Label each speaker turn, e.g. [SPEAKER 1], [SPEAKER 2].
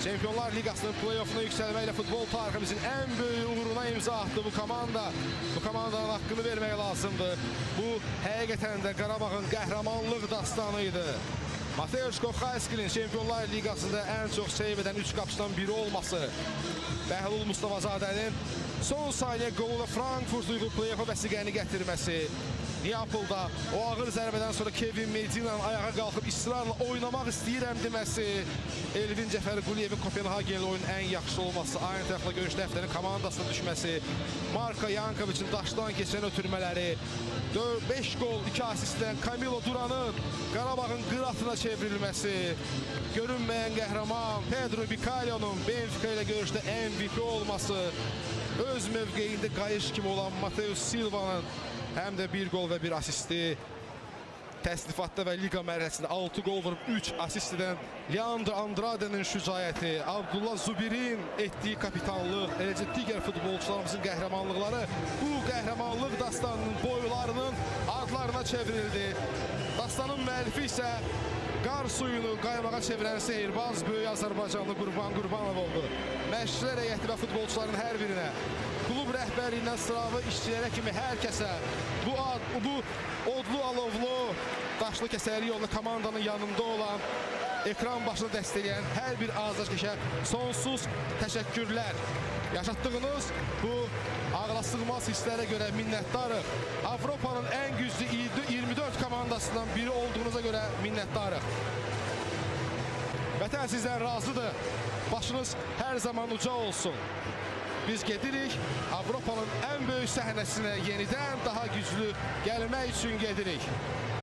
[SPEAKER 1] Çempionlar Ligasının play-off'una yükselməklə futbol tariximizin ən böyük uğuruna imza attı bu komanda. Bu komandanın haqqını vermək lazımdır. Bu, həqiqətən də Qarabağın qəhrəmanlıq dastanıydı. Mateusz Kochaskinin Çempionlar Ligasında ən çox seyv edən 3 qapıçıdan biri olması, Bəhlul Mustafazadənin son saniyə qoluyla Frankfurt uyğu play-off'a vəsiqəni gətirməsi, Neapolda o ağır zərbədən sonra Kevin Medina'nın ayağa qalxıb israrla oynamaq istəyirəm deməsi, Elvin Cəfərquliyevin Kopenhagenli oyunun ən yaxşı olması, Eintrachtla görüş dəftərinin komandasına düşməsi, Marko Yankovic'in daşdan keçən ötürmələri, 5 gol, 2 asistdən Camilo Duran'ın Qarabağın qıratına çevrilməsi, görünməyən qəhrəman Pedro Bicalio'nun Benfica ilə görüşdə MVP olması, öz mövqeyində qayış kimi olan Mateus Silva'nın həm də 1 gol və 1 asisti, təsnifatda və liqa mərhələsində 6 gol vurub 3 asist edən Leandro Andrade'nin şücaəti, Abdullah Zubirin etdiyi kapitanlıq, eləcə digər futbolçularımızın qəhrəmanlıqları bu qəhrəmanlıq dastanının boylarının adlarına çevrildi. Dastanın müəllifi isə qar suyunu qaymağa çevirən sehirbaz böyük Azərbaycanlı Qurban Qurbanov oldu. Məşqçilər heyəti və futbolçuların hər birinə, klub rəhbərliyindən sıravi işçilərə kimi hər kəsə, bu odlu, alovlu, daşlı kəsəri yolunda komandanın yanında olan, ekran başını dəstəkləyən hər bir azərkeşə sonsuz təşəkkürlər. Yaşatdığınız bu ağlasığmaz hisslərə görə minnətdarıq. Avropanın ən güclü 24 komandasından biri olduğunuza görə minnətdarıq. Vətən sizdən razıdır. Başınız hər zaman uca olsun. Biz gedirik, Avropanın ən böyük səhnəsinə yenidən daha güclü gəlmək üçün gedirik.